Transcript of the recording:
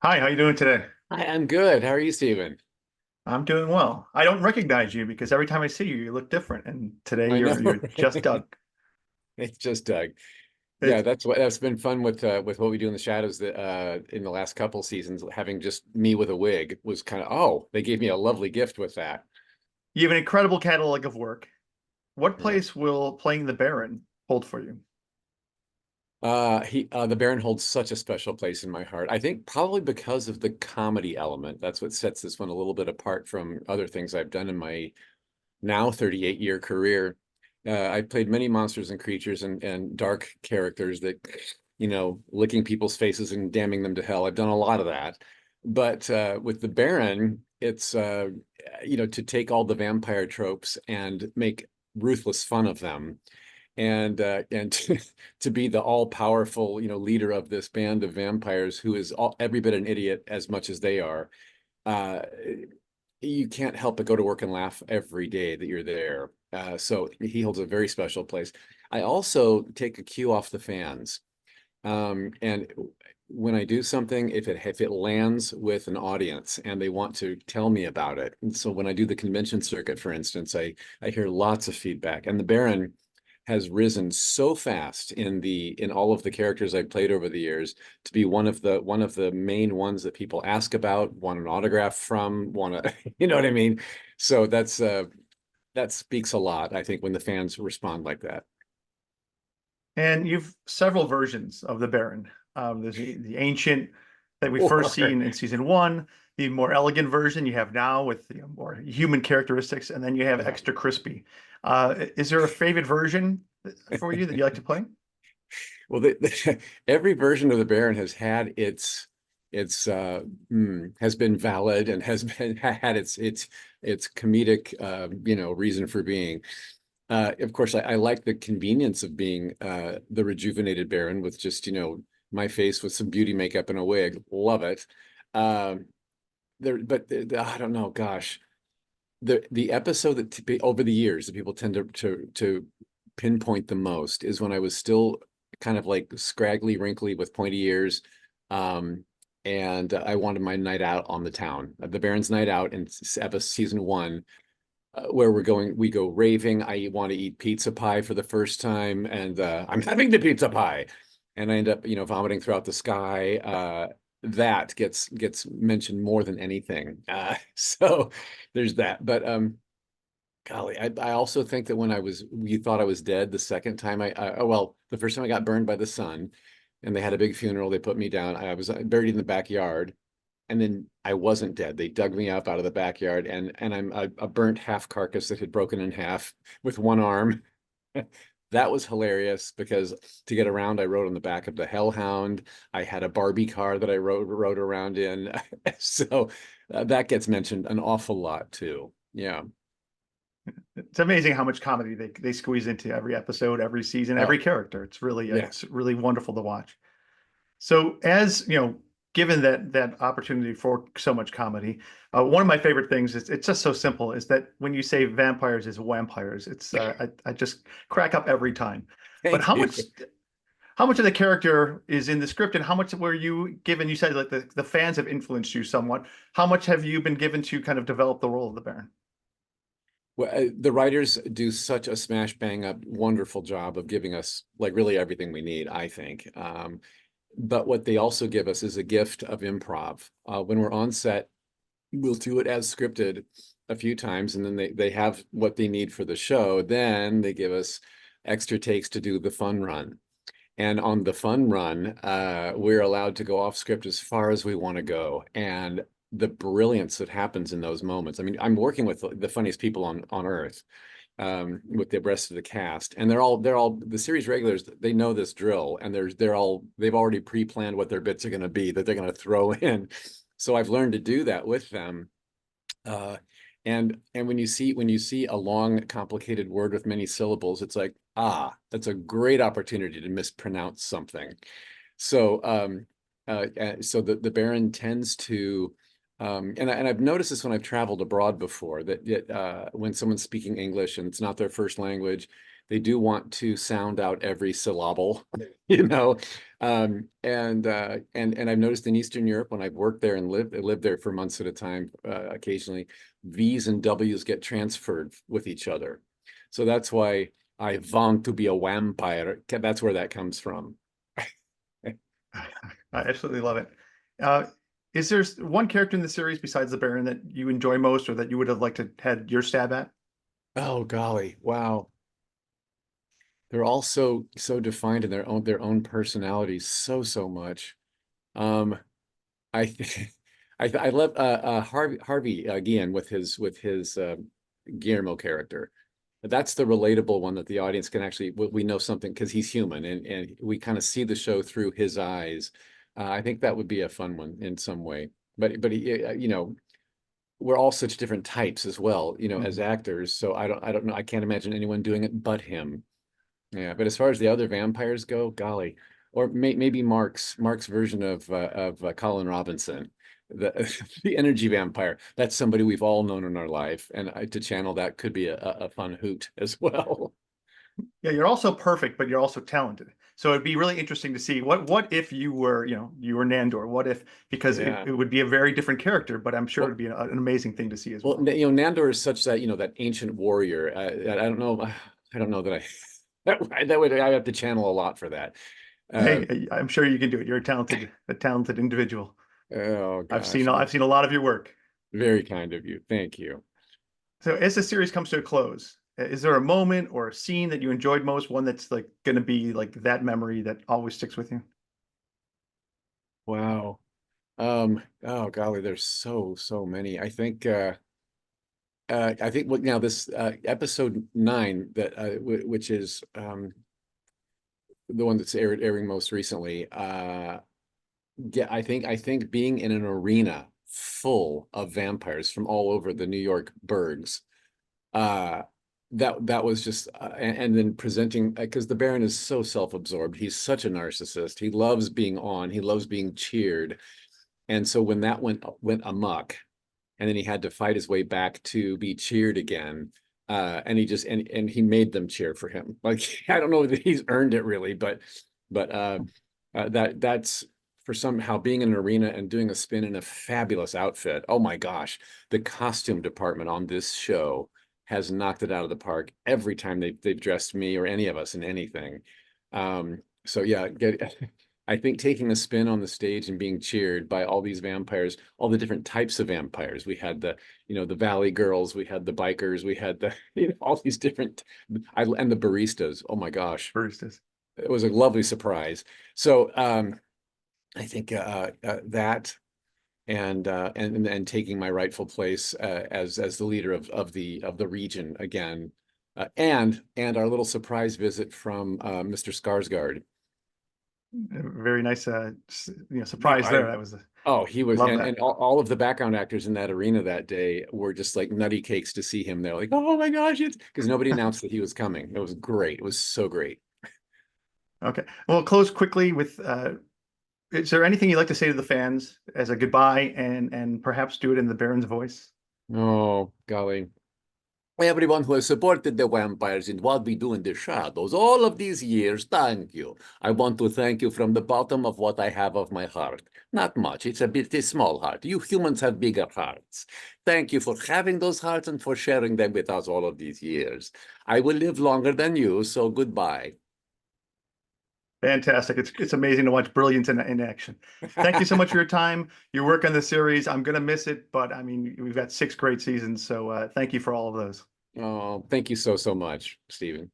Hi, how you doing today? I'm good. How are you, Stephen? I'm doing well. I don't recognize you because every time I see you, you look different. And today I know, you're just right? Doug. It's just Doug. Yeah, It's that's been fun with what we do in the shadows that in the last couple seasons, having just me with a wig was kind of, oh, they gave me a lovely gift with that. You have an incredible catalog of work. What Yeah. place will playing the Baron hold for you? The Baron holds such a special place in my heart. I think probably because of the comedy element. That's what sets this one a little bit apart from other things I've done in my now 38-year career. I've played many monsters and creatures and dark characters that, licking people's faces and damning them to hell. I've done a lot of that. But with the Baron, it's, to take all the vampire tropes and make ruthless fun of them and to be the all-powerful, leader of this band of vampires who is every bit an idiot as much as they are. Uh, you can't help but go to work and laugh every day that you're there. So he holds a very special place. I also take a cue off the fans. And when I do something, if it lands with an audience and they want to tell me about it, and so when I do the convention circuit, for instance, I hear lots of feedback. And the Baron has risen so fast in all of the characters I've played over the years to be one of the main ones that people ask about, want an autograph from, want to, you know what I mean? So that speaks a lot, I think, when the fans respond like that. And you've several versions of the Baron. There's the ancient that we first Or seen in season one, the more elegant version you have now with more human characteristics, and then you have yeah. extra crispy. Is there a favorite version for you that you like to play? Well, every version of the Baron has had its has been valid and has been had its comedic reason for being. Of course, I like the convenience of being the rejuvenated Baron with just my face with some beauty makeup and a wig. Love it. Um, I don't know. Gosh, the episode that over the years that people tend to pinpoint the most is when I was still kind of like scraggly, wrinkly with pointy ears. Um, and I wanted my night out on the town, the Baron's night out in season one, where we go raving. I want to eat pizza pie for the first time, and I'm having the pizza pie, and I end up, vomiting throughout the sky. That gets mentioned more than anything. So there's that. But golly, I also think that when you thought I was dead the second time well, the first time I got burned by the sun, and they had a big funeral, they put me down. I was buried in the backyard, and then I wasn't dead. They dug me up out of the backyard, and I'm a burnt half carcass that had broken in half with one arm. That was hilarious because to get around, I rode on the back of the Hellhound. I had a Barbie car that I rode around in. So that gets mentioned an awful lot too. Yeah. It's amazing how much comedy they squeeze into every episode, every season, every Oh, character. yeah. It's really wonderful to watch. So, as you know, given that opportunity for so much comedy, one of my favorite things is it's just so simple. Is that when you say vampires is vampires, it's I just crack up every time. But Thank you. how much of the character is in the script, and how much were you given? You said like the fans have influenced you somewhat. How much have you been given to kind of develop the role of the Baron? Well, the writers do such a smash bang up wonderful job of giving us like really everything we need, I think. But what they also give us is a gift of improv. When we're on set, we'll do it as scripted a few times, and then they have what they need for the show. Then they give us extra takes to do the fun run. And on the fun run, we're allowed to go off script as far as we want to go. And the brilliance that happens in those moments. I mean, I'm working with the funniest people on earth, with the rest of the cast, and they're all the series regulars. They know this drill, and they've already pre-planned what their bits are going to be that they're going to throw in. So I've learned to do that with them. Uh, and when you see a long, complicated word with many syllables, it's like, that's a great opportunity to mispronounce something. So so the Baron tends to and I've noticed this when I've traveled abroad before that when someone's speaking English and it's not their first language, they do want to sound out every syllable, and I've noticed in Eastern Europe when I've worked there and lived there for months at a time, occasionally V's and W's get transferred with each other. So that's why I want to be a vampire. That's where that comes from. I absolutely love it. Uh, is there one character in the series besides the Baron that you enjoy most, or that you would have liked to had your stab at? Oh golly, wow. They're all so defined in their own personalities so much. Um, I th- I love Harvey again with his Guillermo character. That's the relatable one that the audience can actually we know something because he's human and we kind of see the show through his eyes. I think that would be a fun one in some way. But he, we're all such different types as well, as Mhm. actors. So I don't know. I can't imagine anyone doing it but him. Yeah, but as far as the other vampires go, golly, or maybe Mark's version of Colin Robinson, the the energy vampire. That's somebody we've all known in our life, and to channel that could be a fun hoot as well. Yeah, you're also perfect, but you're also talented. So it'd be really interesting to see what if you were, you were Nandor? What if, because Yeah. it would be a very different character, but I'm sure it'd Well, be an amazing thing to see as well, well. Nandor is such that that ancient warrior. I don't know. I don't know that I that would I have to channel a lot for that. Uh, Hey, I'm sure you can do it. You're a talented individual. oh gosh, I've seen a lot of your work. very kind of you. Thank you. So as the series comes to a close, is there a moment or a scene that you enjoyed most? One that's like going to be like that memory that always sticks with you? Wow. Oh golly, there's so many. I think what now this episode 9 that which is the one that's airing most recently. Yeah, I think being in an arena full of vampires from all over the New York burgs, uh, that was just and then presenting because the Baron is so self-absorbed. He's such a narcissist. He loves being on. He loves being cheered. And so when that went amok, and then he had to fight his way back to be cheered again. And he just and he made them cheer for him. Like I don't know that he's earned it really, but that's for somehow being in an arena and doing a spin in a fabulous outfit. Oh my gosh, the costume department on this show has knocked it out of the park every time they've dressed me or any of us in anything. So yeah, I think taking a spin on the stage and being cheered by all these vampires, all the different types of vampires. We had the Valley Girls, we had the bikers, we had the, all these different, and the baristas. Oh my gosh, Baristas. it was a lovely surprise. So I think that and taking my rightful place as the leader of the region again, and our little surprise visit from Mr. Skarsgård. Very nice, surprise there. That was, Oh, he was, love and that. all of the background actors in that arena that day were just like nutty cakes to see him. They're like, oh my gosh, it's because nobody announced that he was coming. It was great. It was so great. Okay. Well, close quickly with, is there anything you'd like to say to the fans as a goodbye and perhaps do it in the Baron's voice? Oh, golly. Everyone who has supported the vampires in what we do in the shadows all of these years, thank you. I want to thank you from the bottom of what I have of my heart. Not much. It's a small heart. You humans have bigger hearts. Thank you for having those hearts and for sharing them with us all of these years. I will live longer than you, so goodbye. Fantastic. It's amazing to watch brilliance in action. Thank you so much for your time, your work on the series. I'm gonna miss it, but I mean, we've got 6 great seasons, so thank you for all of those. Oh, thank you so much, Stephen.